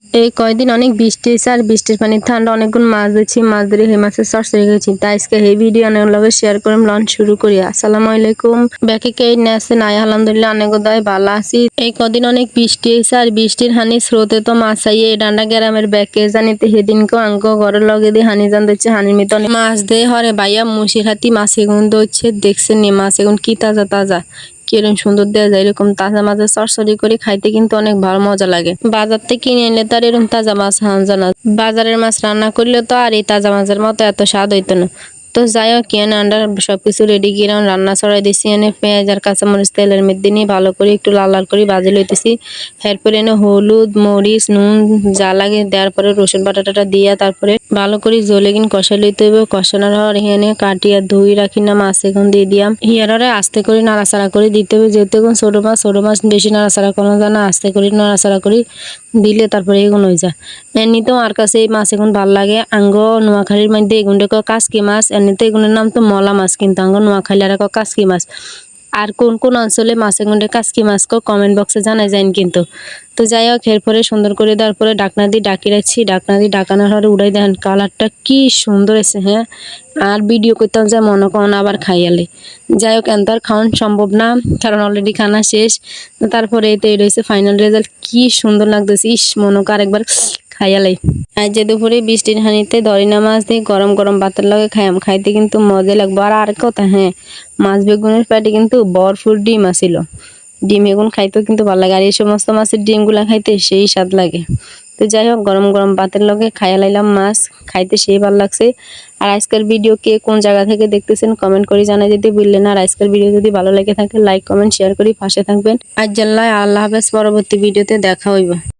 এই কয়দিন অনেক বৃষ্টি হয়েছে আর বৃষ্টির পানি ঠান্ডা অনেকগুলো মাছ দিচ্ছি, মাছ ধরে সেই মাছের চচ্চড়ি গেছি। তাই আজকে এই ভিডিও অনেক লগে শেয়ার করলাম। লঞ্চ শুরু করি। আসসালামু আলাইকুম। ব্যাকে কে নেছে নাই আলহামদুলিল্লাহ অনেক দায় ভালো আছি। এই কদিন অনেক বৃষ্টি হয়েছে আর বৃষ্টির হানি স্রোতে তো মাছ আইয়ে এই ডান্ডা গ্রামের ব্যাকে জানিতে সেদিনকে আঙ্ক ঘরের লগে দিয়ে হানি জান দিচ্ছে, হানির মতো মাছ দিয়ে হরে ভাইয়া মুসির হাতি মাছ এগুন হচ্ছে দেখছেন নি, মাছ এগুন কি তাজা তাজা কিরম সুন্দর দেওয়া যায়। এরকম তাজা মাছের চচ্চড়ি করে খাইতে কিন্তু অনেক ভালো মজা লাগে। বাজার থেকে কিনে এনে তো আর এরকম তাজা মাছ হান জানা, বাজারের মাছ রান্না করলে তো আর এই তাজা মাছের মতো এত স্বাদ হইতো না। তো যাই হোক এনে আন্ডার সবকিছু রেডি কিরাম রান্না ছড়াই দিছি। এনে পেঁয়াজ আর কাঁচামরিচ তেলের মধ্যে নিয়ে ভালো করে একটু লাল লাল করে ভাজি লইতেছি। এরপরে এনে হলুদ মরিচ নুন যা লাগে দেওয়ার পরে রসুন বাটাটা দিয়া তারপরে ভালো করে জলে কিন কষাই লইতে হবে। কষানোর পর এখানে কাটিয়া ধুই রাখি না মাছ এখন দিয়ে দিয়াম। হিয়ারে আস্তে করে নাড়াচাড়া করে দিতে হবে, যেহেতু এখন ছোট মাছ বেশি নাড়াচাড়া করানো যায় না, আস্তে করে নাড়াচাড়া করে দিলে তারপরে এগুন হয়ে যায়। এমনিতেও আর কাছে এই মাছ এখন ভাল লাগে। আঙ্গ নোয়াখালীর মধ্যে এগুনটা কাসকি মাছ, এমনিতে এগুলোর নাম তো মলা মাছ, কিন্তু আঙ্গ নোয়াখালী আর কাসকি মাছ। আর কোন কোন অঞ্চলে মাছ এগুনটা কাসকি মাছ কমেন্ট বক্সে জানাই যায় কিন্তু। তো যাই হোক এরপরে সুন্দর করে দেওয়ার পরে ডাকনা দিয়ে ডাকি রাখছি। ডাকনা দিয়ে ডাকানোর পরে উড়াই দেখেন কালারটা কি সুন্দর এসে। হ্যাঁ, আর ভিডিও করতাম যে মনে করেন আবার খাইয়ালে। যাই হোক এত আর খাওয়ানো সম্ভব না, কারণ অলরেডি খানা শেষ। তারপরে তো এই রয়েছে ফাইনাল রেজাল্ট, কি সুন্দর লাগতেছে। ইস মনে কর আরেকবার খাইয়ালাই। আজ যে দুপুরে বৃষ্টির হানিতে দরিনা মাছ দিয়ে গরম গরম ভাতের লগে খাইয়াম, খাইতে কিন্তু মজা লাগবে। আর কথা, হ্যাঁ, মাছ বেগুনের পেটে কিন্তু ভরপুর ডিম আছিল। ডিম এগুন খাইতেও কিন্তু ভালো লাগে, আর এই সমস্ত মাছের ডিমগুলা খাইতে সেই স্বাদ লাগে। তো যাই হোক গরম গরম ভাতের লগে খাইয়া লাইলাম মাছ, খাইতে সেই ভালো লাগছে। আর আজকের ভিডিও কে কোন জায়গা থেকে দেখতেছেন কমেন্ট করে জানাই দিতে ভুললেন না। আর আজকের ভিডিও যদি ভালো লেগে থাকে লাইক কমেন্ট শেয়ার করে পাশে থাকবেন। আজ জাল্লাহ আল্লাহ হাফেজ, পরবর্তী ভিডিওতে দেখা হইব।